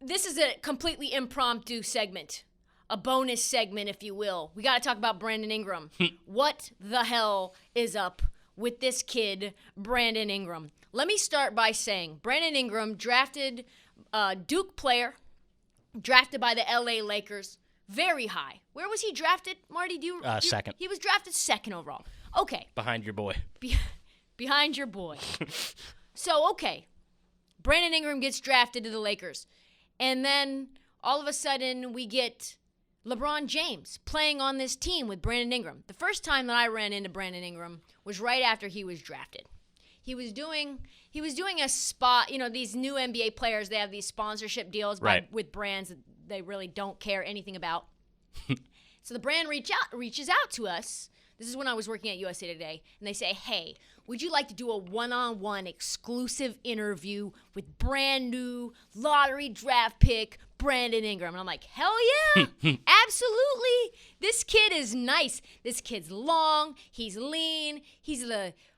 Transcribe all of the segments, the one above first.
this is a completely impromptu segment. A bonus segment, if you will. We got to talk about Brandon Ingram. What the hell is up with this kid, Brandon Ingram? Let me start by saying Brandon Ingram, drafted Duke player, drafted by the LA Lakers, very high. Where was he drafted, Marty? Second. He was drafted second overall. Okay. Behind your boy. Behind your boy. So, okay. Brandon Ingram gets drafted to the Lakers. And then all of a sudden we get LeBron James playing on this team with Brandon Ingram. The first time that I ran into Brandon Ingram was right after he was drafted. He was doing a spot, these new NBA players, they have these sponsorship deals with brands that they really don't care anything about. So the brand reaches out to us. This is when I was working at USA Today, and they say, hey, would you like to do a one-on-one exclusive interview with brand new lottery draft pick Brandon Ingram? And I'm like, hell yeah, absolutely. This kid is nice. This kid's long. He's lean. He's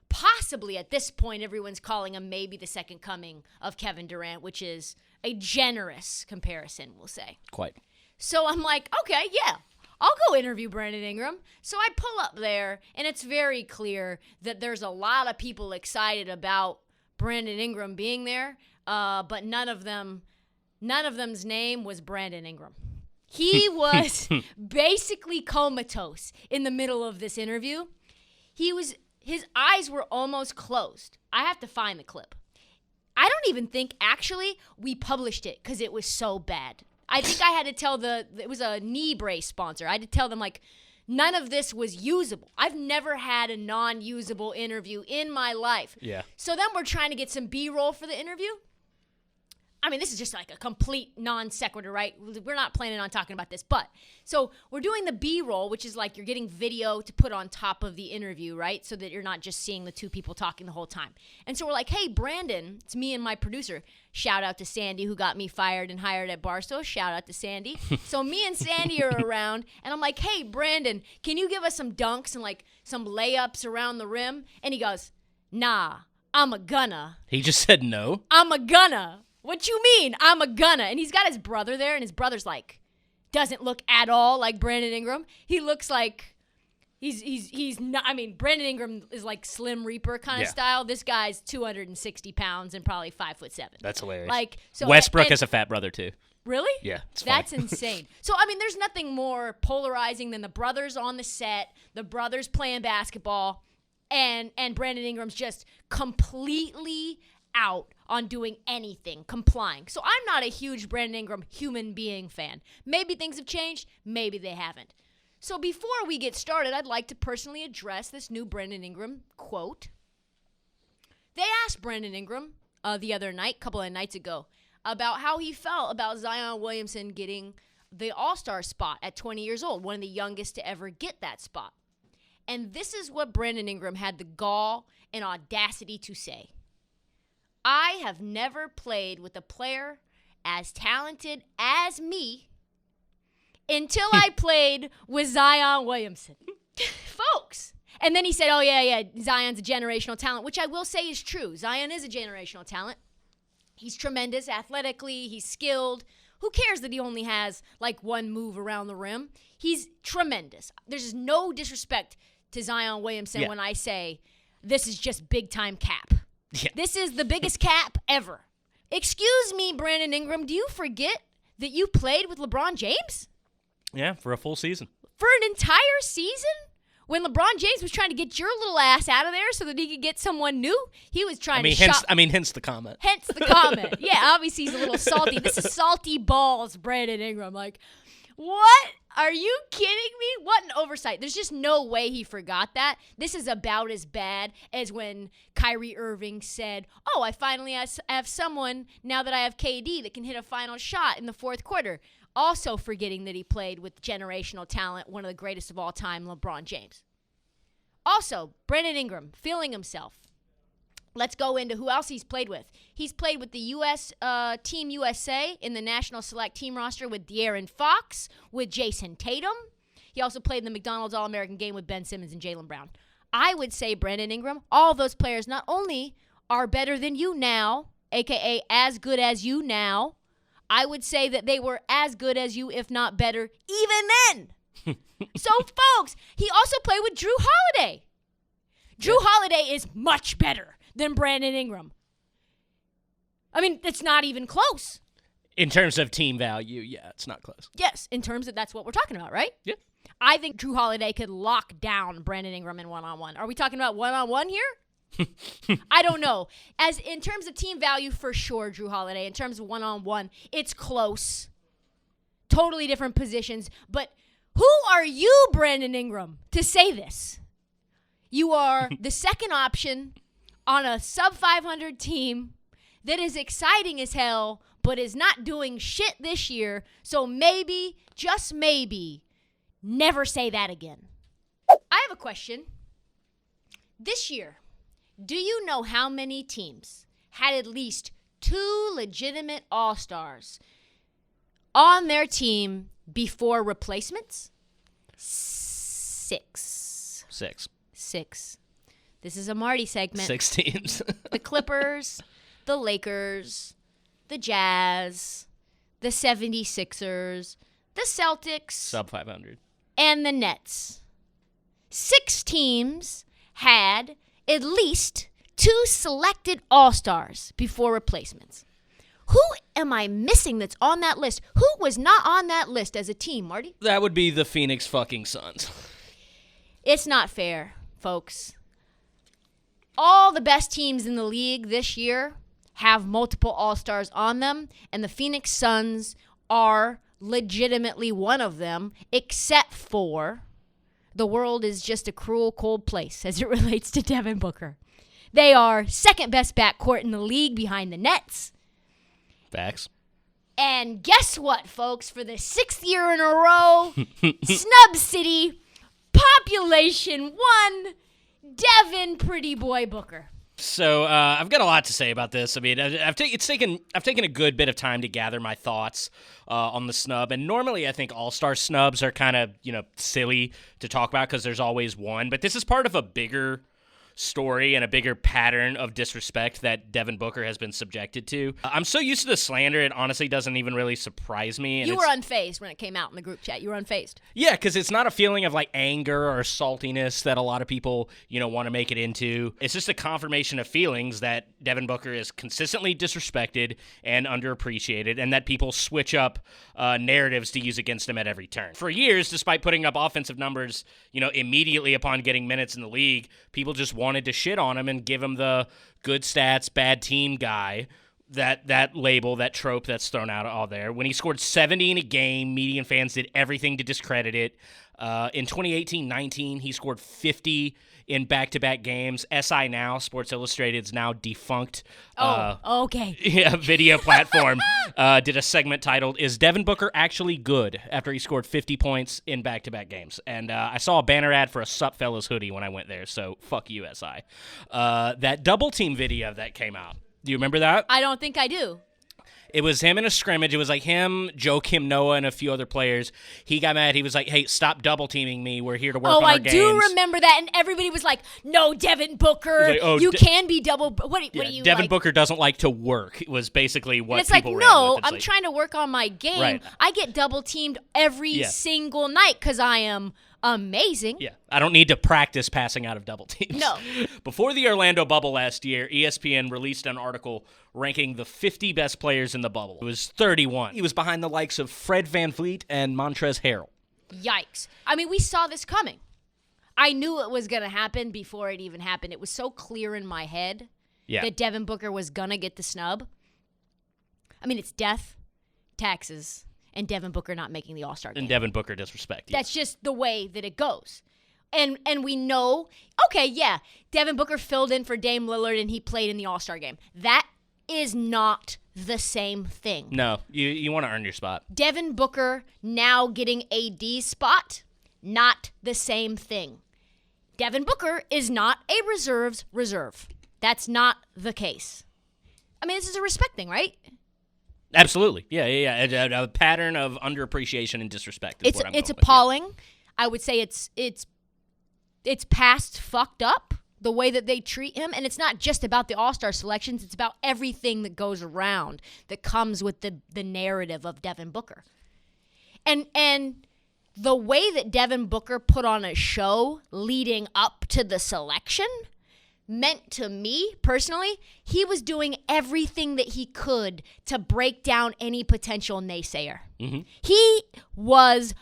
possibly at this point, everyone's calling him maybe the second coming of Kevin Durant, which is a generous comparison, we'll say. Quite. So I'm like, okay, yeah. I'll go interview Brandon Ingram. So I pull up there, and it's very clear that there's a lot of people excited about Brandon Ingram being there, but none of them's name was Brandon Ingram. He was basically comatose in the middle of this interview. His eyes were almost closed. I have to find the clip. I don't even think, actually, we published it because it was so bad. I think I had to tell it was a knee brace sponsor. I had to tell them, like, none of this was usable. I've never had a non-usable interview in my life. Yeah. So then we're trying to get some B-roll for the interview. I mean, this is just like a complete non sequitur, right? We're not planning on talking about this. But so we're doing the B-roll, which is like you're getting video to put on top of the interview, right? So that you're not just seeing the two people talking the whole time. And so we're like, hey, Brandon, it's me and my producer. Shout out to Sandy, who got me fired and hired at Barstow. Shout out to Sandy. So me and Sandy are around, and I'm like, hey, Brandon, can you give us some dunks and like some layups around the rim? And he goes, nah, I'm a gunna. He just said no? I'm a gunna. What you mean? I'm a gunna. And he's got his brother there, and his brother's like, doesn't look at all like Brandon Ingram. He looks like he's not. I mean, Brandon Ingram is like Slim Reaper kind of style. This guy's 260 pounds and probably 5'7". That's hilarious. Like, so Westbrook has a fat brother too. Really? Yeah, it's That's insane. So, I mean, there's nothing more polarizing than the brothers on the set, the brothers playing basketball, and Brandon Ingram's just completely out on doing anything, complying. So I'm not a huge Brandon Ingram human being fan. Maybe things have changed, maybe they haven't. So before we get started, I'd like to personally address this new Brandon Ingram quote. They asked Brandon Ingram the other night, a couple of nights ago, about how he felt about Zion Williamson getting the All-Star spot at 20 years old, one of the youngest to ever get that spot. And this is what Brandon Ingram had the gall and audacity to say. I have never played with a player as talented as me until I played with Zion Williamson. Folks. And then he said, oh, yeah, Zion's a generational talent, which I will say is true. Zion is a generational talent. He's tremendous athletically. He's skilled. Who cares that he only has, like, one move around the rim? He's tremendous. There's no disrespect to Zion Williamson when I say this is just big-time cap. Yeah. This is the biggest cap ever. Excuse me, Brandon Ingram, do you forget that you played with LeBron James? Yeah, for a full season. For an entire season? When LeBron James was trying to get your little ass out of there so that he could get someone new, he was trying to shop. Hence the comment. Hence the comment. Yeah, obviously he's a little salty. This is salty balls, Brandon Ingram. Like, what? Are you kidding me? What an oversight. There's just no way he forgot that. This is about as bad as when Kyrie Irving said, oh, I finally have someone, now that I have KD, that can hit a final shot in the fourth quarter. Also forgetting that he played with generational talent, one of the greatest of all time, LeBron James. Also, Brandon Ingram, feeling himself. Let's go into who else he's played with. He's played with the U.S. Team USA in the National Select Team roster with De'Aaron Fox, with Jason Tatum. He also played in the McDonald's All-American game with Ben Simmons and Jaylen Brown. I would say, Brandon Ingram, all those players not only are better than you now, a.k.a. as good as you now, I would say that they were as good as you, if not better, even then. So, folks, he also played with Drew Holiday. Drew Holiday is much better than Brandon Ingram. I mean, it's not even close. In terms of team value, yeah, it's not close. Yes, in terms of that's what we're talking about, right? Yeah. I think Drew Holiday could lock down Brandon Ingram in one-on-one. Are we talking about one-on-one here? I don't know. As in terms of team value, for sure, Drew Holiday. In terms of one-on-one, it's close. Totally different positions. But who are you, Brandon Ingram, to say this? You are the second option on a sub-500 team that is exciting as hell, but is not doing shit this year. So maybe, just maybe, never say that again. I have a question. This year, do you know how many teams had at least 2 legitimate All-Stars on their team before replacements? 6. 6. This is a Marty segment. 6 teams. The Clippers, the Lakers, the Jazz, the 76ers, the Celtics, Sub 500. and the Nets. 6 teams had at least 2 selected All-Stars before replacements. Who am I missing that's on that list? Who was not on that list as a team, Marty? That would be the Phoenix fucking Suns. It's not fair, folks. All the best teams in the league this year have multiple All-Stars on them, and the Phoenix Suns are legitimately one of them, except for the world is just a cruel, cold place as it relates to Devin Booker. They are second best backcourt in the league behind the Nets. Facts. And guess what, folks? For the 6th year in a row, Snub City, population 1, Devin Pretty Boy Booker. So I've got a lot to say about this. I mean, I've taken a good bit of time to gather my thoughts on the snub. And normally, I think All-Star snubs are kind of silly to talk about because there's always one. But this is part of a bigger story and a bigger pattern of disrespect that Devin Booker has been subjected to. I'm so used to the slander, it honestly doesn't even really surprise me. And you were unfazed when it came out in the group chat. You were unfazed. Yeah, because it's not a feeling of like anger or saltiness that a lot of people, want to make it into. It's just a confirmation of feelings that Devin Booker is consistently disrespected and underappreciated, and that people switch up narratives to use against him at every turn. For years, despite putting up offensive numbers, immediately upon getting minutes in the league, people just wanted to shit on him and give him the good stats, bad team guy, that label, that trope that's thrown out all there. When he scored 70 in a game, median fans did everything to discredit it. In 2018-19, he scored 50 in back-to-back games. SI Now, Sports Illustrated's now defunct okay. Video platform, did a segment titled, "Is Devin Booker Actually Good?" after he scored 50 points in back-to-back games. And I saw a banner ad for a Sup Fellas hoodie when I went there, so fuck you, SI. That double team video that came out, do you remember that? I don't think I do. It was him in a scrimmage. It was like him, Joakim Noah, and a few other players. He got mad. He was like, "Hey, stop double-teaming me. We're here to work on our games." Oh, I do remember that. And everybody was like, "No, Devin Booker, like, you can be double." What are you Devin like? Booker doesn't like to work. It was basically what And it's like, people no, ran with. I'm trying to work on my game. Right. I get double-teamed every single night because I am amazing. Yeah, I don't need to practice passing out of double teams. No. Before the Orlando bubble last year, ESPN released an article ranking the 50 best players in the bubble. It was 31. He was behind the likes of Fred VanVleet and Montrezl Harrell. Yikes. I mean, we saw this coming. I knew it was going to happen before it even happened. It was so clear in my head that Devin Booker was going to get the snub. I mean, it's death, taxes, and Devin Booker not making the All-Star game. And Devin Booker disrespect. That's just the way that it goes. And we know, okay, yeah, Devin Booker filled in for Dame Lillard and he played in the All-Star game. That is not the same thing. No, you want to earn your spot. Devin Booker now getting AD's spot, not the same thing. Devin Booker is not a reserve's reserve. That's not the case. I mean, this is a respect thing, right? Absolutely. Yeah. A pattern of underappreciation and disrespect is what I'm It's going with. appalling. I would say it's past fucked up, the way that they treat him. And it's not just about the All-Star selections. It's about everything that goes around that comes with the narrative of Devin Booker. And the way that Devin Booker put on a show leading up to the selection meant to me, personally, he was doing everything that he could to break down any potential naysayer. Mm-hmm. He was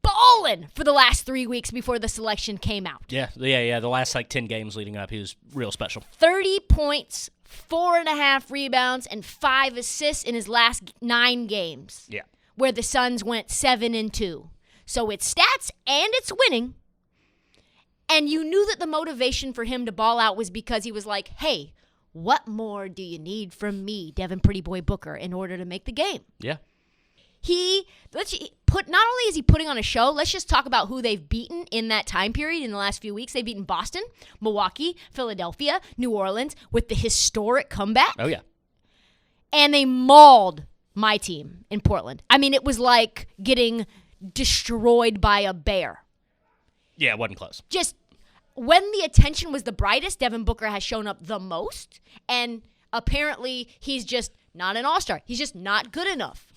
balling for the last 3 weeks before the selection came out. Yeah. The last 10 games leading up, he was real special. 30 points, 4.5 rebounds, and 5 assists in his last 9 games. Yeah. Where the Suns went 7-2. So it's stats and it's winning. And you knew that the motivation for him to ball out was because he was like, hey, what more do you need from me, Devin Pretty Boy Booker, in order to make the game? Yeah. Not only is he putting on a show, let's just talk about who they've beaten in that time period in the last few weeks. They've beaten Boston, Milwaukee, Philadelphia, New Orleans with the historic comeback. Oh, yeah. And they mauled my team in Portland. I mean, it was like getting destroyed by a bear. Yeah, it wasn't close. Just when the attention was the brightest, Devin Booker has shown up the most. And apparently he's just not an all-star. He's just not good enough.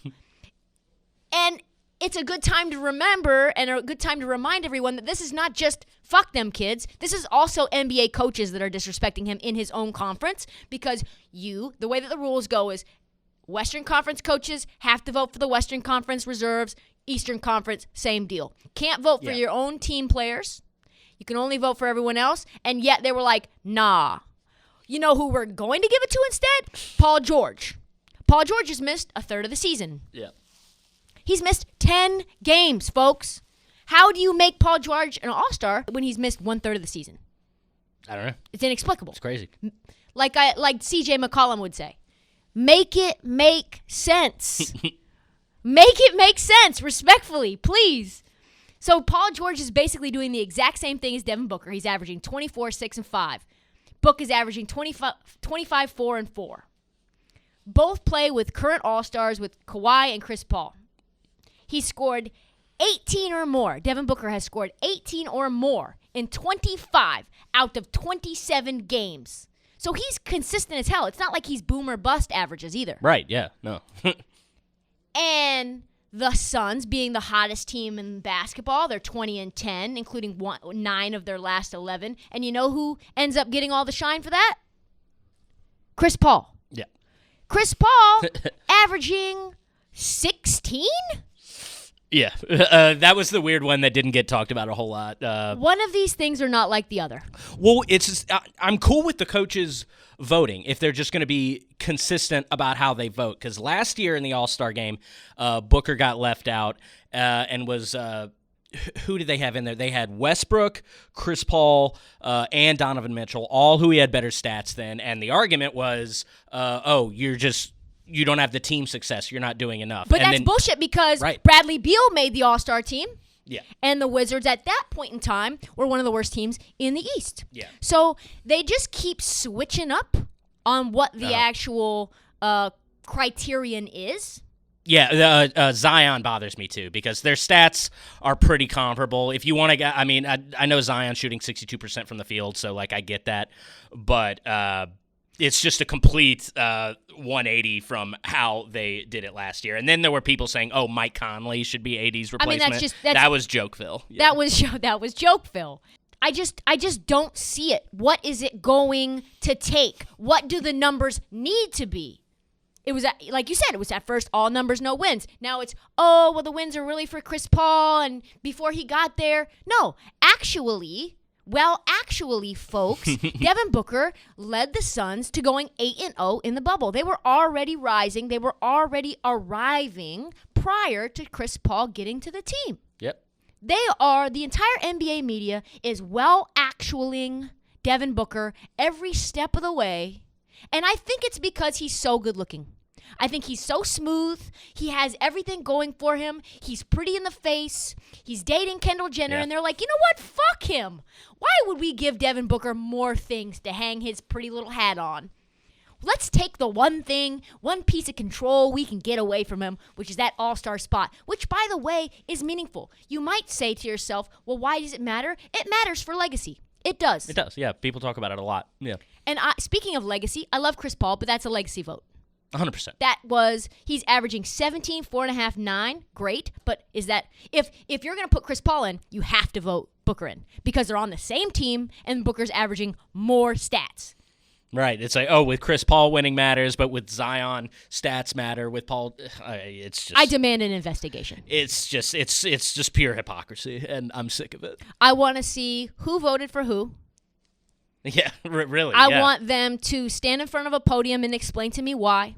And it's a good time to remember and a good time to remind everyone that this is not just fuck them kids. This is also NBA coaches that are disrespecting him in his own conference because the way that the rules go is Western Conference coaches have to vote for the Western Conference reserves. Eastern Conference, same deal. Can't vote for your own team players. You can only vote for everyone else. And yet they were like, nah. You know who we're going to give it to instead? Paul George. Paul George has missed a third of the season. Yeah. He's missed 10 games, folks. How do you make Paul George an all-star when he's missed 1/3 of the season? I don't know. It's inexplicable. It's crazy. Like CJ McCollum would say, make it make sense. Make it make sense, respectfully, please. So Paul George is basically doing the exact same thing as Devin Booker. He's averaging 24, 6, and 5. Book is averaging 25, 4, and 4. Both play with current All-Stars with Kawhi and Chris Paul. He scored 18 or more. Devin Booker has scored 18 or more in 25 out of 27 games. So he's consistent as hell. It's not like he's boom or bust averages either. Right, yeah, no. And the Suns, being the hottest team in basketball, they're 20-10, including 9 of their last 11. And you know who ends up getting all the shine for that? Chris Paul. Yeah. Chris Paul averaging 16? Yeah. That was the weird one that didn't get talked about a whole lot. One of these things are not like the other. Well, it's just, I'm cool with the coaches voting if they're just going to be consistent about how they vote. Because last year in the All-Star game, Booker got left out and was who did they have in there? They had Westbrook, Chris Paul, and Donovan Mitchell, all who he had better stats than. And the argument was, you don't have the team success. You're not doing enough. But that's bullshit because Bradley Beal made the All-Star team. Yeah. And the Wizards at that point in time were one of the worst teams in the East. Yeah. So they just keep switching up on what the actual criterion is. Yeah, Zion bothers me too because their stats are pretty comparable. If you want to get, I mean, I know Zion's shooting 62% from the field, so I get that, but it's just a complete 180 from how they did it last year. And then there were people saying, "Oh, Mike Conley should be AD's replacement." I mean, that was Jokeville. Yeah. That was Jokeville. I just don't see it. What is it going to take? What do the numbers need to be? It was, like you said, it was at first all numbers, no wins. Now it's, the wins are really for Chris Paul, and before he got there. No, actually, folks, Devin Booker led the Suns to going 8-0 in the bubble. They were already rising. They were already arriving prior to Chris Paul getting to the team. Yep. The entire NBA media is actualing Devin Booker every step of the way. And I think it's because he's so good looking. I think he's so smooth. He has everything going for him. He's pretty in the face. He's dating Kendall Jenner, and they're like, you know what? Fuck him. Why would we give Devin Booker more things to hang his pretty little hat on? Let's take the one piece of control we can get away from him, which is that all-star spot, which, by the way, is meaningful. You might say to yourself, well, why does it matter? It matters for legacy. It does. It does, yeah. People talk about it a lot. Yeah. And speaking of legacy, I love Chris Paul, but that's a legacy vote. 100%. He's averaging 17, 4.5, 9. Great. But is that, if you're going to put Chris Paul in, you have to vote Booker in because they're on the same team and Booker's averaging more stats. Right. It's like, with Chris Paul winning matters, but with Zion, stats matter. With Paul, it's just... I demand an investigation. It's just pure hypocrisy, and I'm sick of it. I want to see who voted for who. Yeah, really. I want them to stand in front of a podium and explain to me why.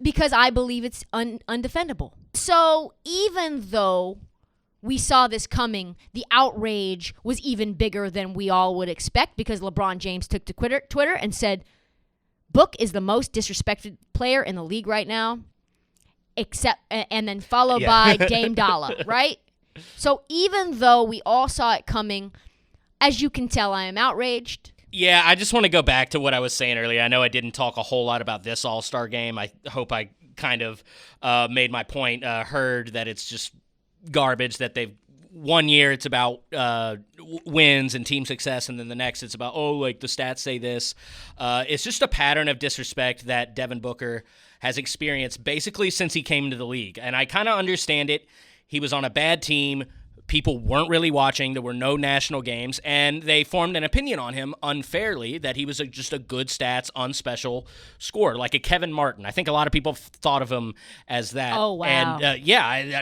Because I believe it's undefendable. So even though we saw this coming, the outrage was even bigger than we all would expect because LeBron James took to Twitter and said, Book is the most disrespected player in the league right now, and then followed by Dame Dollar, right? So even though we all saw it coming, as you can tell, I am outraged. Yeah, I just want to go back to what I was saying earlier. I know I didn't talk a whole lot about this All-Star game. I hope I kind of made my point heard that it's just garbage that they've 1 year it's about wins and team success, and then the next it's about, the stats say this. It's just a pattern of disrespect that Devin Booker has experienced basically since he came into the league. And I kind of understand it. He was on a bad team. People weren't really watching. There were no national games, and they formed an opinion on him unfairly that he was just a good stats, unspecial scorer, like a Kevin Martin. I think a lot of people thought of him as that. Oh, wow. And,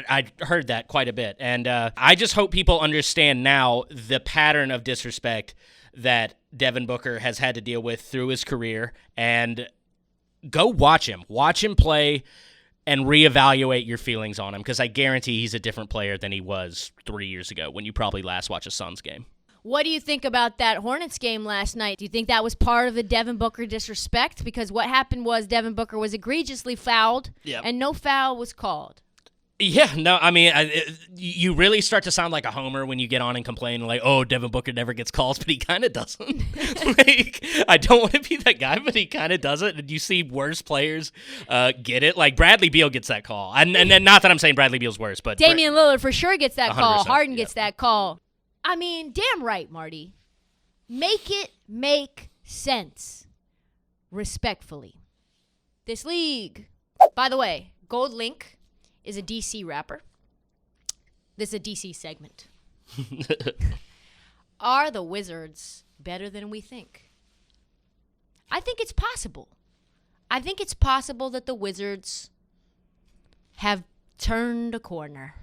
I heard that quite a bit. And I just hope people understand now the pattern of disrespect that Devin Booker has had to deal with through his career, and go watch him. Watch him play and reevaluate your feelings on him, because I guarantee he's a different player than he was 3 years ago when you probably last watched a Suns game. What do you think about that Hornets game last night? Do you think that was part of the Devin Booker disrespect? Because what happened was Devin Booker was egregiously fouled, and no foul was called. Yeah, no, I mean, you really start to sound like a homer when you get on and complain, like, Devin Booker never gets calls, but he kind of doesn't. I don't want to be that guy, but he kind of doesn't. And you see worse players get it. Like, Bradley Beal gets that call. And then, not that I'm saying Bradley Beal's worse, but... Damian Lillard for sure gets that call. Harden gets that call. I mean, damn right, Marty. Make it make sense. Respectfully. This league. By the way, Gold Link is a DC rapper. This is a DC segment. Are the Wizards better than we think? I think it's possible. I think it's possible that the Wizards have turned a corner.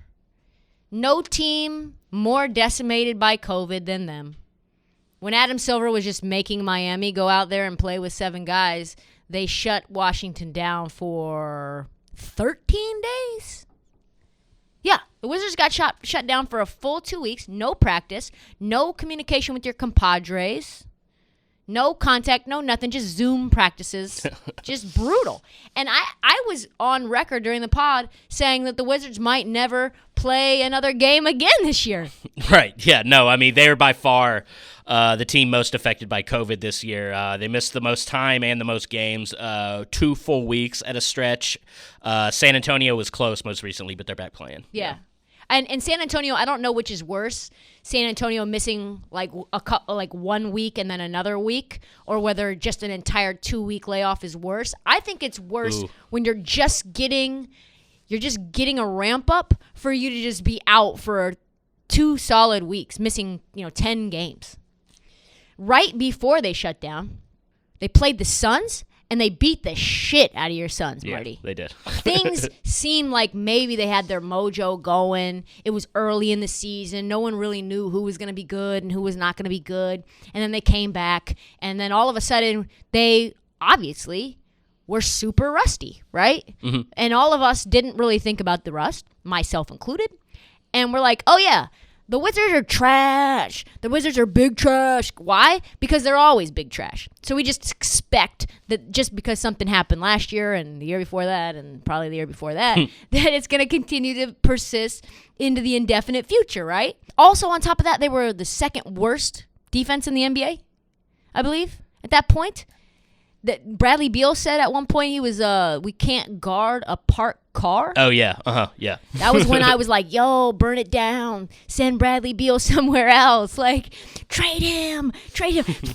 No team more decimated by COVID than them. When Adam Silver was just making Miami go out there and play with 7 guys, they shut Washington down for 13 days? Yeah, the Wizards got shut down for a full 2 weeks. No practice, no communication with your compadres, no contact, no nothing, just Zoom practices. Just brutal. And I was on record during the pod saying that the Wizards might never play another game again this year. Right, yeah, no, I mean, they're by far the team most affected by COVID this year. They missed the most time and the most games, 2 full weeks at a stretch. San Antonio was close most recently, but they're back playing. Yeah. And San Antonio, I don't know which is worse. San Antonio missing like 1 week and then another week, or whether just an entire 2-week layoff is worse. I think it's worse when you're just getting a ramp up for you to just be out for 2 solid weeks, missing 10 games. Right before they shut down, they played the Suns, and they beat the shit out of your Suns, Marty. Yeah, they did. Things seemed like maybe they had their mojo going. It was early in the season. No one really knew who was going to be good and who was not going to be good. And then they came back, and then all of a sudden, they obviously were super rusty, right? Mm-hmm. And all of us didn't really think about the rust, myself included. And we're like, oh, yeah. The Wizards are trash. The Wizards are big trash. Why? Because they're always big trash. So we just expect that just because something happened last year and the year before that and probably the year before that, that it's going to continue to persist into the indefinite future, right? Also, on top of that, they were the second worst defense in the NBA, I believe, at that point. that Bradley Beal said at one point he was we can't guard a parked car. Oh yeah, yeah. That was when I was like, yo, burn it down, send Bradley Beal somewhere else, like trade him,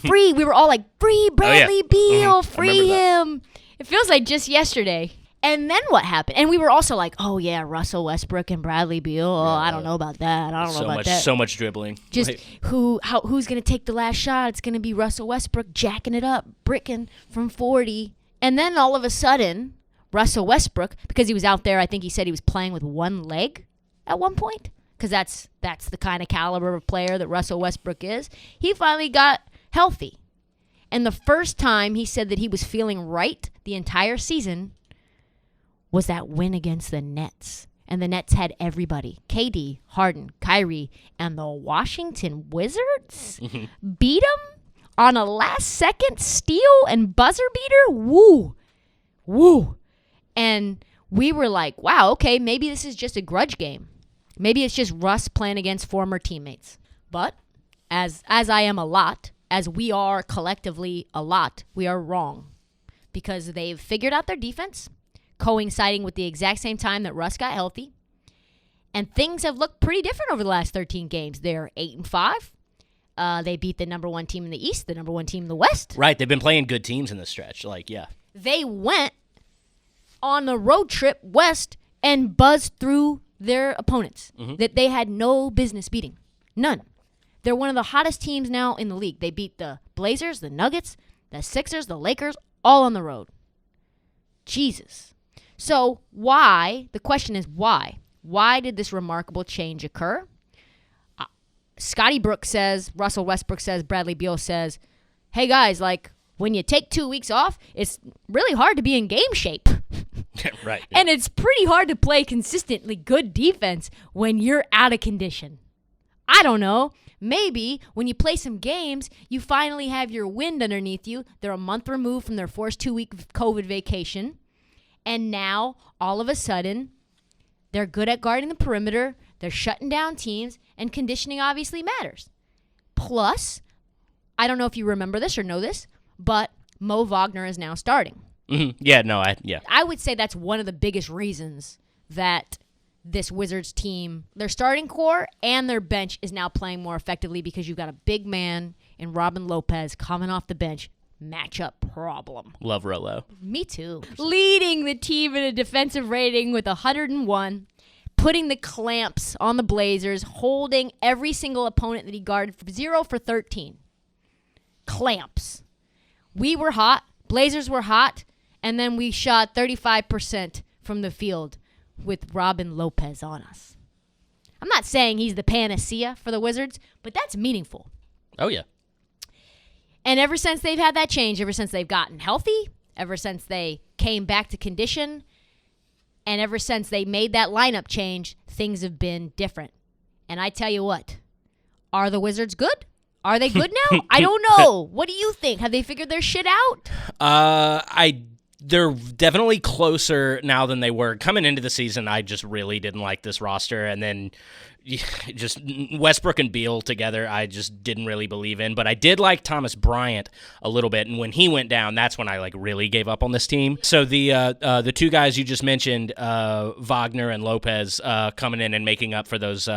free. We were all like, free Bradley Beal, free him. It feels like just yesterday. And then what happened? And we were also like, oh, yeah, Russell Westbrook and Bradley Beal. Oh, I don't know about that. I don't know about that. So much dribbling. Just who's going to take the last shot? It's going to be Russell Westbrook jacking it up, bricking from 40. And then all of a sudden, Russell Westbrook, because he was out there, I think he said he was playing with one leg at one point, because that's the kind of caliber of player that Russell Westbrook is. He finally got healthy. And the first time he said that he was feeling right the entire season was that win against the Nets. And the Nets had everybody. KD, Harden, Kyrie, and the Washington Wizards beat them on a last-second steal and buzzer beater. Woo. And we were like, wow, okay, maybe this is just a grudge game. Maybe it's just Russ playing against former teammates. But as I am a lot, as we are collectively a lot, we are wrong. Because they've figured out their defense, coinciding with the exact same time that Russ got healthy. And things have looked pretty different over the last 13 games. They're 8-5. They beat the number one team in the East, the number one team in the West. Right, they've been playing good teams in this stretch. They went on a road trip west and buzzed through their opponents that they had no business beating. None. They're one of the hottest teams now in the league. They beat the Blazers, the Nuggets, the Sixers, the Lakers, all on the road. Jesus. So the question is why? Why did this remarkable change occur? Scotty Brooks says, Russell Westbrook says, Bradley Beal says, hey guys, like when you take 2 weeks off, it's really hard to be in game shape. Right. Yeah. And it's pretty hard to play consistently good defense when you're out of condition. I don't know. Maybe when you play some games, you finally have your wind underneath you. They're a month removed from their forced 2-week COVID vacation. And now, all of a sudden, they're good at guarding the perimeter. They're shutting down teams. And conditioning obviously matters. Plus, I don't know if you remember this or know this, but Mo Wagner is now starting. Mm-hmm. Yeah, no, I would say that's one of the biggest reasons that this Wizards team, their starting core and their bench is now playing more effectively because you've got a big man in Robin Lopez coming off the bench. Matchup problem. Love Rolo. Me too. Leading the team in a defensive rating with 101, putting the clamps on the Blazers, holding every single opponent that he guarded 0 for 13. Clamps. We were hot. Blazers were hot. And then we shot 35% from the field with Robin Lopez on us. I'm not saying he's the panacea for the Wizards, but that's meaningful. Oh, yeah. And ever since they've had that change, ever since they've gotten healthy, ever since they came back to condition, and ever since they made that lineup change, things have been different. And I tell you what, are the Wizards good? Are they good now? I don't know. What do you think? Have they figured their shit out? They're definitely closer now than they were. Coming into the season, I just really didn't like this roster. And then just Westbrook and Beal together, I just didn't really believe in. But I did like Thomas Bryant a little bit. And when he went down, that's when I really gave up on this team. So the two guys you just mentioned, Wagner and Lopez, coming in and making up for those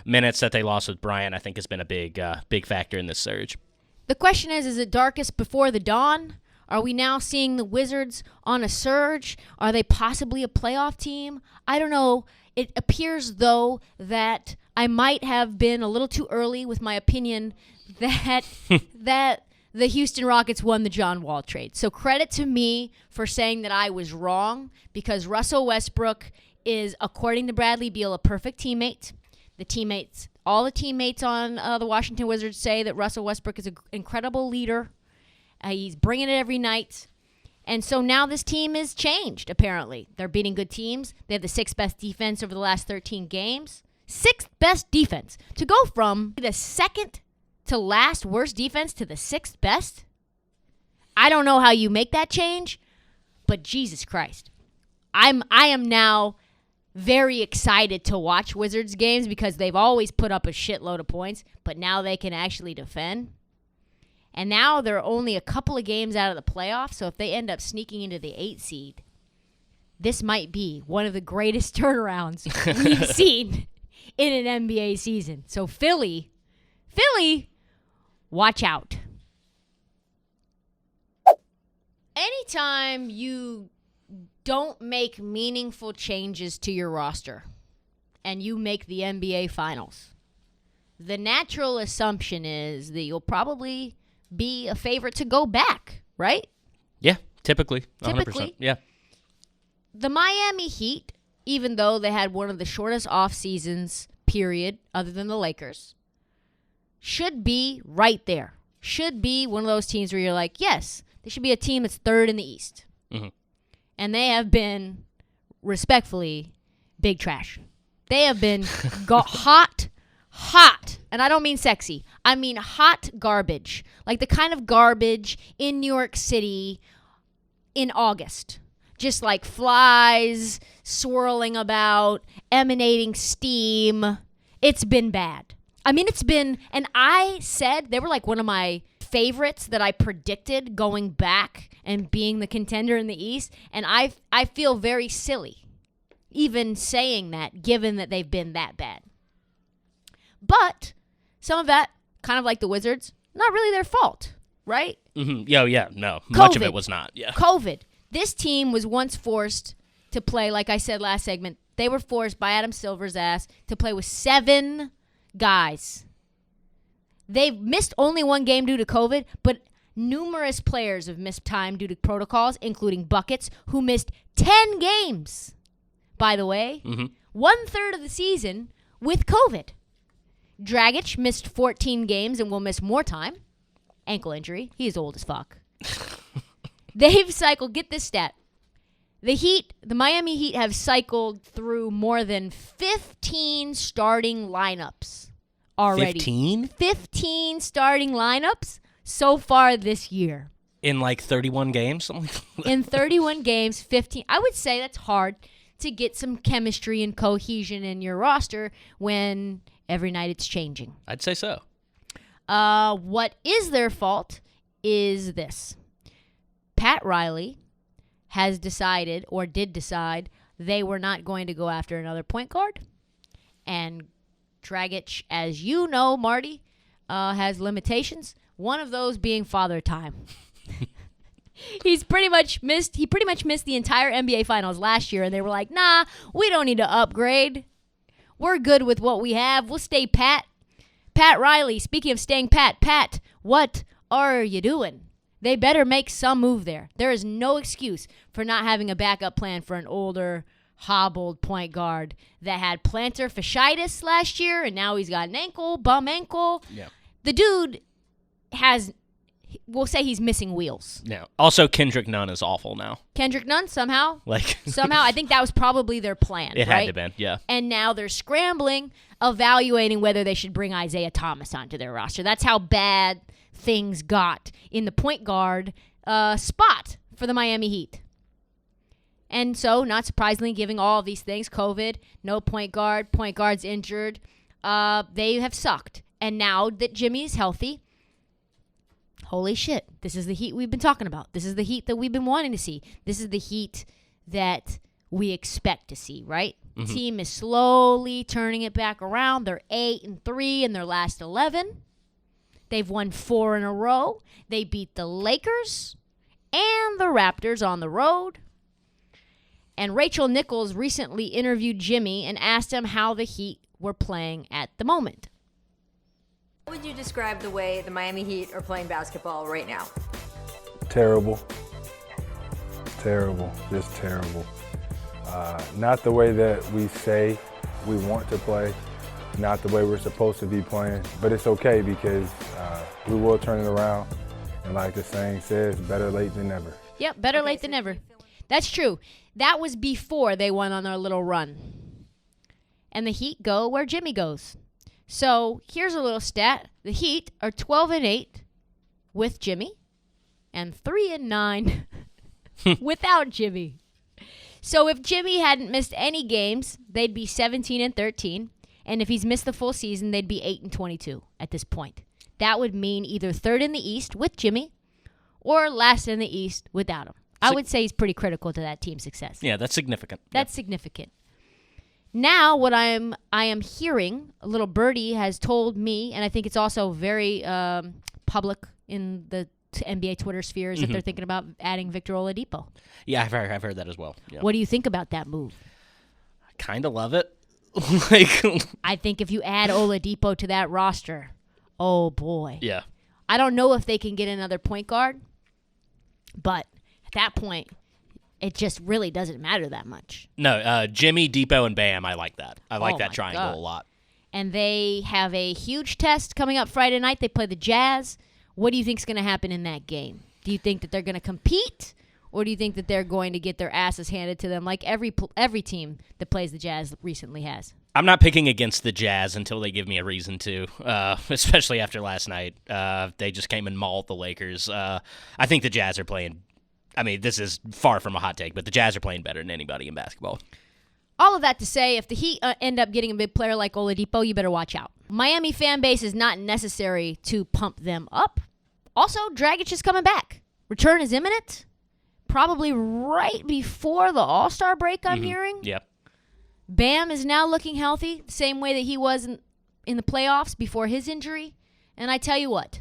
minutes that they lost with Bryant, I think has been a big factor in this surge. The question is it darkest before the dawn? Are we now seeing the Wizards on a surge? Are they possibly a playoff team? I don't know. It appears, though, that I might have been a little too early with my opinion that that the Houston Rockets won the John Wall trade. So credit to me for saying that I was wrong, because Russell Westbrook is, according to Bradley Beal, a perfect teammate. All the teammates on the Washington Wizards say that Russell Westbrook is an incredible leader. He's bringing it every night. And so now this team is changed, apparently. They're beating good teams. They have the 6th best defense over the last 13 games. 6th best defense. To go from the 2nd to last worst defense to the 6th best? I don't know how you make that change, but Jesus Christ. I am now very excited to watch Wizards games because they've always put up a shitload of points, but now they can actually defend. And now they're only a couple of games out of the playoffs, so if they end up sneaking into the 8 seed, this might be one of the greatest turnarounds we've seen in an NBA season. So Philly, watch out. Anytime you don't make meaningful changes to your roster and you make the NBA Finals, the natural assumption is that you'll probably be a favorite to go back, right? Yeah, typically. 100%. Yeah. The Miami Heat, even though they had one of the shortest off seasons, period, other than the Lakers, should be right there. Should be one of those teams where you're like, yes, they should be a team that's third in the East. Mm-hmm. And they have been, respectfully, big trash. They have been hot, and I don't mean sexy. I mean hot garbage. Like the kind of garbage in New York City in August. Just like flies swirling about, emanating steam. It's been bad. I mean, it's been, and I said, they were like one of my favorites that I predicted going back and being the contender in the East. And I feel very silly even saying that, given that they've been that bad. But some of that, kind of like the Wizards, not really their fault, right? Mm-hmm. Yeah, no. COVID. Much of it was not, yeah. COVID. This team was once forced to play, like I said last segment, they were forced by Adam Silver's ass to play with 7 guys. They've missed only one game due to COVID, but numerous players have missed time due to protocols, including Buckets, who missed 10 games, by the way. Mm-hmm. 1/3 of the season with COVID. Dragic missed 14 games and will miss more time. Ankle injury. He's old as fuck. They've cycled, get this stat. The Miami Heat have cycled through more than 15 starting lineups already. 15? 15 starting lineups so far this year. In like 31 games? Something like that. In 31 games, 15. I would say that's hard to get some chemistry and cohesion in your roster when every night it's changing. I'd say so. What is their fault is this. Pat Riley has decided, or did decide, they were not going to go after another point guard. And Dragic, as you know, Marty, has limitations. One of those being father time. He pretty much missed the entire NBA Finals last year, and they were like, nah, we don't need to upgrade. We're good with what we have. We'll stay pat. Pat Riley, speaking of staying pat, what are you doing? They better make some move there. There is no excuse for not having a backup plan for an older, hobbled point guard that had plantar fasciitis last year, and now he's got an bum ankle. Yeah. The dude we'll say he's missing wheels. Yeah. Also, Kendrick Nunn is awful now. Kendrick Nunn, somehow, Like I think that was probably their plan. It right? had to been, yeah. And now they're scrambling, evaluating whether they should bring Isaiah Thomas onto their roster. That's how bad things got in the point guard spot for the Miami Heat. And so, not surprisingly, given all of these things, COVID, no point guard's injured, they have sucked. And now that Jimmy's healthy, holy shit, this is the Heat we've been talking about. This is the Heat that we've been wanting to see. This is the Heat that we expect to see, right? Mm-hmm. Team is slowly turning it back around. They're 8-3 in their last 11. They've won 4 in a row. They beat the Lakers and the Raptors on the road. And Rachel Nichols recently interviewed Jimmy and asked him how the Heat were playing at the moment. How would you describe the way the Miami Heat are playing basketball right now? Terrible. Just terrible. Not the way that we say we want to play, not the way we're supposed to be playing, but it's okay because we will turn it around. And like the saying says, better late than never. Yep, better late than never. That's true. That was before they went on their little run. And the Heat go where Jimmy goes. So here's a little stat. The Heat are 12-8 with Jimmy and 3-9 without Jimmy. So if Jimmy hadn't missed any games, they'd be 17-13. And if he's missed the full season, they'd be 8-22 at this point. that would mean either third in the East with Jimmy or last in the East without him. I would say he's pretty critical to that team's success. Yeah, that's significant. That's significant. Now, what I am hearing, a little birdie has told me, and I think it's also very public in the NBA Twitter spheres, that they're thinking about adding Victor Oladipo. Yeah, I've heard that as well. Yeah. What do you think about that move? I kind of love it. I think if you add Oladipo to that roster, oh boy. Yeah. I don't know if they can get another point guard, but at that point, it just really doesn't matter that much. No, Jimmy, Depot, and Bam, I like that. I like that triangle God. a lot. And they have a huge test coming up Friday night. They play the Jazz. What do you think is going to happen in that game? Do you think that they're going to compete, or do you think that they're going to get their asses handed to them like every team that plays the Jazz recently has? I'm not picking against the Jazz until they give me a reason to, especially after last night. They just came and mauled the Lakers. I think the Jazz are playing. I mean, this is far from a hot take, but the Jazz are playing better than anybody in basketball. All of that to say, if the Heat end up getting a big player like Oladipo, you better watch out. Miami fan base is not necessary to pump them up. Also, Dragic is coming back. Return is imminent. Probably right before the All-Star break, I'm hearing. Yep. Bam is now looking healthy, the same way that he was in the playoffs before his injury. And I tell you what,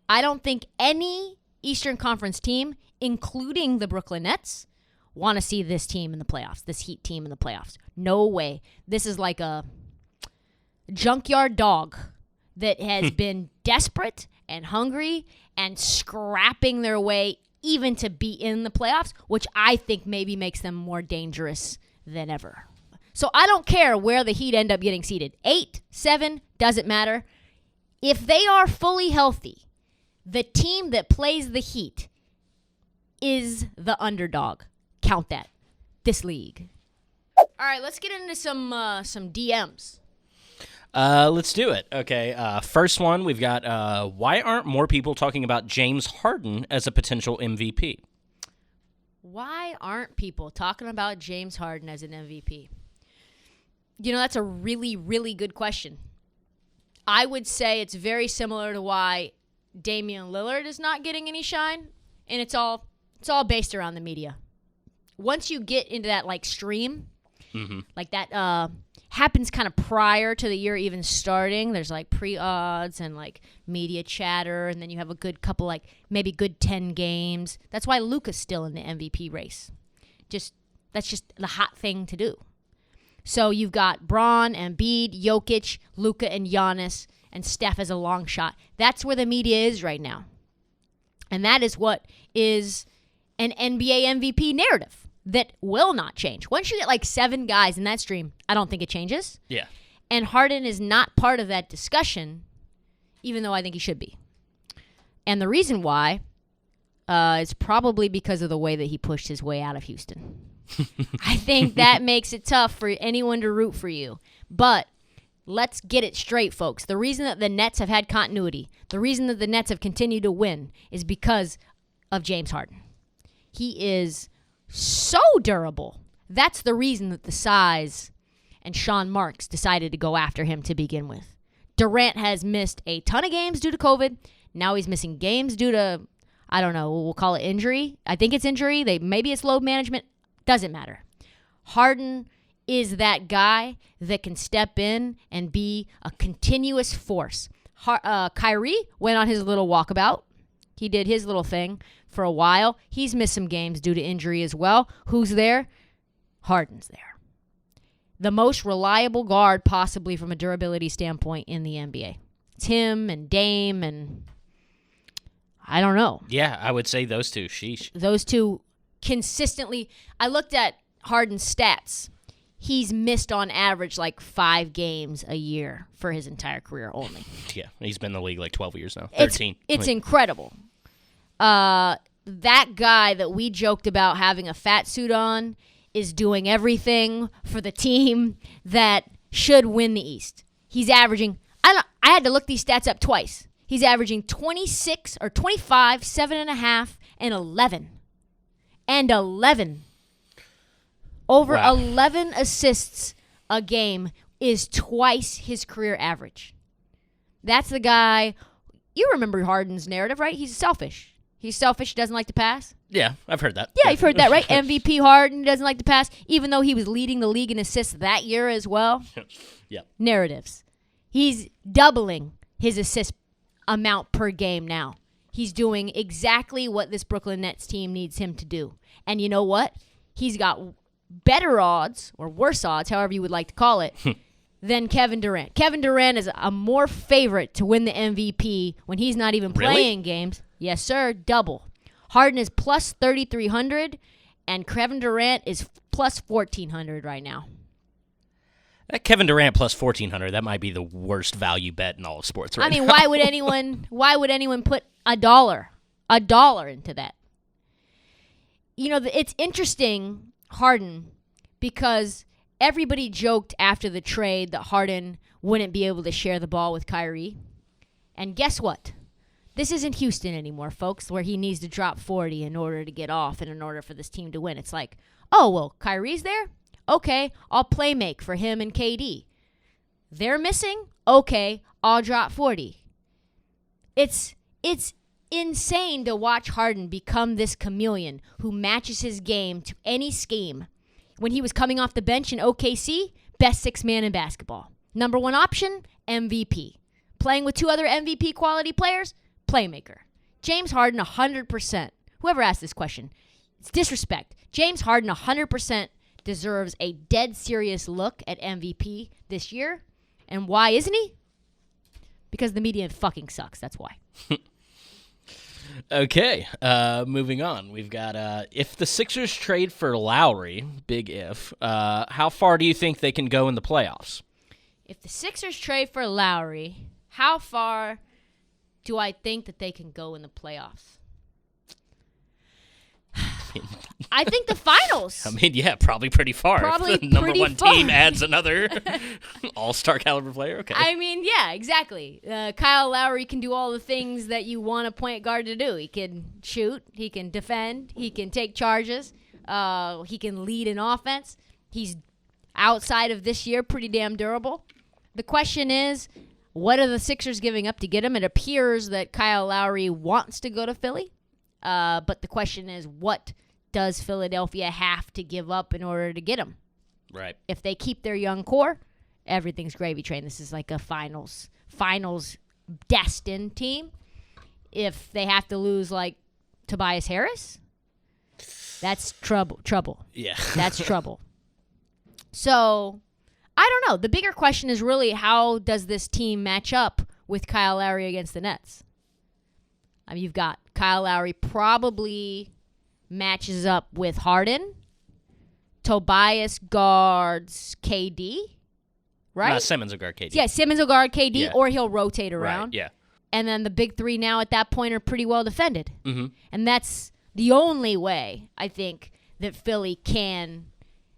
I don't think any Eastern Conference team, including the Brooklyn Nets, want to see this team in the playoffs, this Heat team in the playoffs. No way. This is like a junkyard dog that has been desperate and hungry and scrapping their way even to be in the playoffs, which I think maybe makes them more dangerous than ever. So I don't care where the Heat end up getting seated. 8, 7, doesn't matter. If they are fully healthy, the team that plays the Heat is the underdog. Count that. This league. All right, let's get into some DMs. Let's do it. Okay, first one, we've got, why aren't more people talking about James Harden as a potential MVP? Why aren't people talking about James Harden as an MVP? You know, that's a really, really good question. I would say it's very similar to why Damian Lillard is not getting any shine, and it's all based around the media. Once you get into that, like, stream, like that happens kind of prior to the year even starting. There's, like, pre-odds and, like, media chatter, and then you have a good couple, like, maybe good 10 games. That's why Luka's still in the MVP race. That's just the hot thing to do. So you've got Braun, Embiid, Jokic, Luka, and Giannis, and Steph as a long shot. That's where the media is right now. And that is what is an NBA MVP narrative that will not change. Once you get like 7 guys in that stream, I don't think it changes. Yeah. And Harden is not part of that discussion, even though I think he should be. And the reason why is probably because of the way that he pushed his way out of Houston. I think that makes it tough for anyone to root for you. But let's get it straight, folks. The reason that the Nets have had continuity, the reason that the Nets have continued to win is because of James Harden. He is so durable. That's the reason that the size and Sean Marks decided to go after him to begin with. Durant has missed a ton of games due to COVID. Now he's missing games due to, I don't know, we'll call it injury. I think it's injury. Maybe it's load management. Doesn't matter. Harden is that guy that can step in and be a continuous force. Kyrie went on his little walkabout. He did his little thing for a while. He's missed some games due to injury as well. Who's there? Harden's there. The most reliable guard possibly from a durability standpoint in the NBA. It's him and Dame and I don't know. Yeah, I would say those two. Sheesh. Those two consistently. I looked at Harden's stats. He's missed on average like 5 games a year for his entire career only. Yeah, he's been in the league like 12 years now. 13. It's incredible. That guy that we joked about having a fat suit on is doing everything for the team that should win the East. He's averaging, I had to look these stats up twice. He's averaging 26 or 25, 7.5, and 11. And 11. Over 11 assists a game is twice his career average. That's the guy you remember Harden's narrative, right? He's selfish. He's selfish, doesn't like to pass. Yeah, I've heard that. Yeah, you've heard that, right? MVP Harden doesn't like to pass, even though he was leading the league in assists that year as well. Yeah. Narratives. He's doubling his assist amount per game now. He's doing exactly what this Brooklyn Nets team needs him to do. And you know what? He's got better odds, or worse odds, however you would like to call it, than Kevin Durant. Kevin Durant is a more favorite to win the MVP when he's not even playing games. Yes, sir. Double. Harden is plus 3,300, and Kevin Durant is plus 1,400 right now. That Kevin Durant plus 1,400, that might be the worst value bet in all of sports right now. Why would anyone put $1 into that? It's interesting, Harden, because everybody joked after the trade that Harden wouldn't be able to share the ball with Kyrie. And guess what? This isn't Houston anymore, folks, where he needs to drop 40 in order to get off and in order for this team to win. It's like, oh, well, Kyrie's there? Okay, I'll play make for him and KD. They're missing? Okay, I'll drop 40. It's insane to watch Harden become this chameleon who matches his game to any scheme. When he was coming off the bench in OKC, best six man in basketball. Number one option, MVP. Playing with two other MVP quality players, playmaker. James Harden, 100%. Whoever asked this question, it's disrespect. James Harden, 100% deserves a dead serious look at MVP this year. And why isn't he? Because the media fucking sucks. That's why. Okay, moving on. We've got if the Sixers trade for Lowry, big if, how far do you think they can go in the playoffs? If the Sixers trade for Lowry, how far do I think that they can go in the playoffs? I think the finals. I mean, yeah, probably pretty far. Probably if the number pretty one far. team adds another all-star caliber player. Okay. I mean, yeah, exactly. Kyle Lowry can do all the things that you want a point guard to do. He can shoot. He can defend. He can take charges. He can lead an offense. He's, outside of this year, pretty damn durable. The question is, what are the Sixers giving up to get him? It appears that Kyle Lowry wants to go to Philly. But the question is, what does Philadelphia have to give up in order to get him? Right. If they keep their young core, everything's gravy train. This is like a finals destined team. If they have to lose like Tobias Harris, that's trouble. Yeah. That's trouble. So, I don't know. The bigger question is really, how does this team match up with Kyle Lowry against the Nets? I mean, you've got Kyle Lowry probably matches up with Harden. Tobias guards KD, right? Simmons will guard KD. Yeah, Simmons will guard KD, Yeah. or he'll rotate around. Right, yeah. And then the big three now at that point are pretty well defended. Mm-hmm. And that's the only way, I think, that Philly can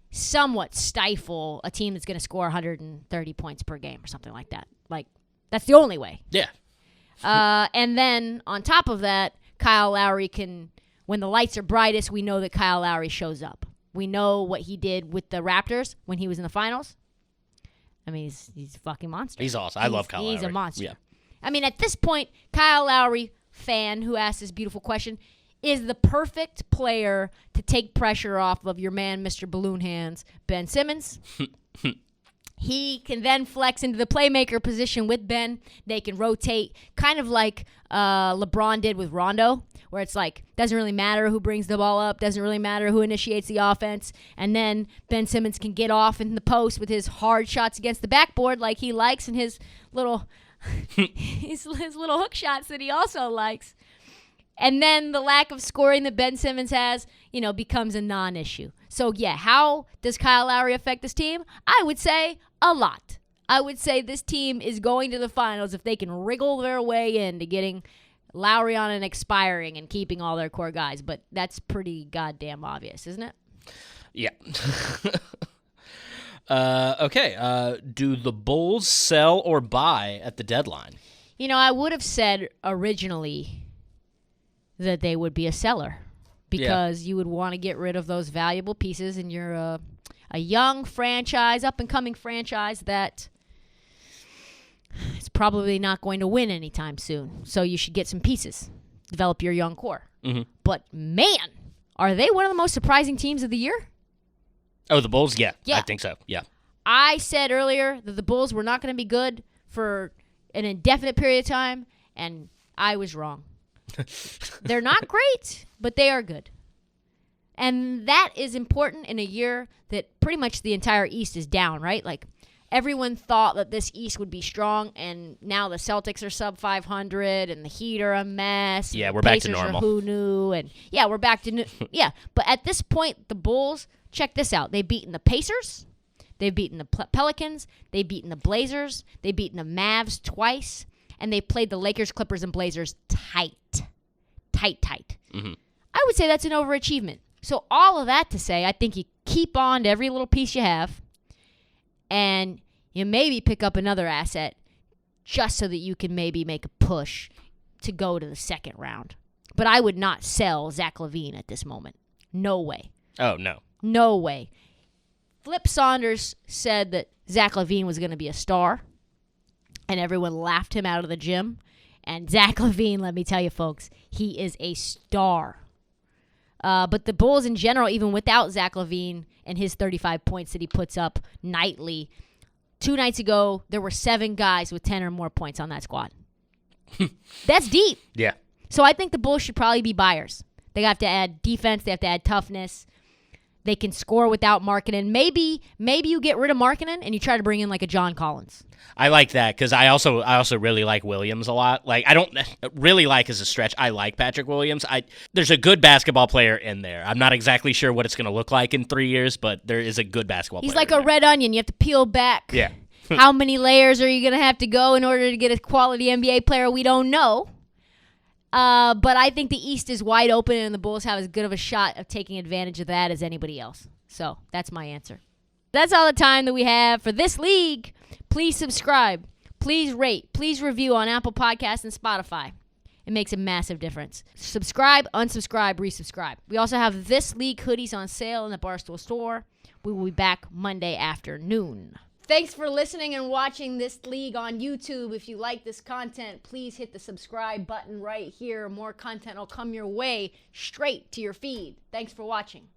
somewhat stifle a team that's going to score 130 points per game or something like that. Like, that's the only way. Yeah. And then on top of that, Kyle Lowry can, when the lights are brightest, we know that Kyle Lowry shows up. We know what he did with the Raptors when he was in the finals. I mean, he's a fucking monster. He's awesome. I love Kyle Lowry. He's a monster. Yeah. I mean, at this point, Kyle Lowry, fan who asked this beautiful question, is the perfect player to take pressure off of your man, Mr. Balloon Hands, Ben Simmons. He can then flex into the playmaker position with Ben. They can rotate, kind of like LeBron did with Rondo, where it's like, doesn't really matter who brings the ball up, doesn't really matter who initiates the offense, and then Ben Simmons can get off in the post with his hard shots against the backboard like he likes, and his little his little hook shots that he also likes. And then the lack of scoring that Ben Simmons has, becomes a non-issue. So, yeah, how does Kyle Lowry affect this team? I would say a lot. I would say this team is going to the finals if they can wriggle their way into getting Lowry on and expiring and keeping all their core guys. But that's pretty goddamn obvious, isn't it? Yeah. Okay. Do the Bulls sell or buy at the deadline? I would have said originally that they would be a seller because you would want to get rid of those valuable pieces, and you're a young franchise, up-and-coming franchise that it's probably not going to win anytime soon. So you should get some pieces, develop your young core. Mm-hmm. But man, are they one of the most surprising teams of the year? Oh, the Bulls? Yeah, Yeah. I think so. Yeah. I said earlier that the Bulls were not going to be good for an indefinite period of time, and I was wrong. They're not great, but they are good. And that is important in a year that pretty much the entire East is down, right? Like, everyone thought that this East would be strong, and now the Celtics are sub 500, and the Heat are a mess. Yeah, and we're the back to Pacers are normal. who knew, and yeah, we're back to yeah. But at this point, the Bulls, check this out. They've beaten the Pacers. They've beaten the Pelicans. They've beaten the Blazers. They've beaten the Mavs twice. And they played the Lakers, Clippers, and Blazers tight. Mm-hmm. I would say that's an overachievement. So all of that to say, I think you keep on to every little piece you have. And you maybe pick up another asset just so that you can maybe make a push to go to the second round. But I would not sell Zach LaVine at this moment. No way. Oh, no. No way. Flip Saunders said that Zach LaVine was going to be a star, and everyone laughed him out of the gym. And Zach LaVine, let me tell you, folks, he is a star. But the Bulls in general, even without Zach LaVine and his 35 points that he puts up nightly, 2 nights ago, there were 7 guys with 10 or more points on that squad. That's deep. Yeah. So I think the Bulls should probably be buyers. They have to add defense. They have to add toughness. They can score without Markkanen. Maybe you get rid of Markkanen and you try to bring in like a John Collins. I like that because I also really like Williams a lot. Like, I don't really like as a stretch. I like Patrick Williams. There's a good basketball player in there. I'm not exactly sure what it's going to look like in 3 years, but there is a good basketball player. He's like a red onion. You have to peel back. Yeah. How many layers are you going to have to go in order to get a quality NBA player? We don't know. But I think the East is wide open, and the Bulls have as good of a shot of taking advantage of that as anybody else. So that's my answer. That's all the time that we have for this league. Please subscribe. Please rate. Please review on Apple Podcasts and Spotify. It makes a massive difference. Subscribe, unsubscribe, resubscribe. We also have This League hoodies on sale in the Barstool store. We will be back Monday afternoon. Thanks for listening and watching This League on YouTube. If you like this content, please hit the subscribe button right here. More content will come your way straight to your feed. Thanks for watching.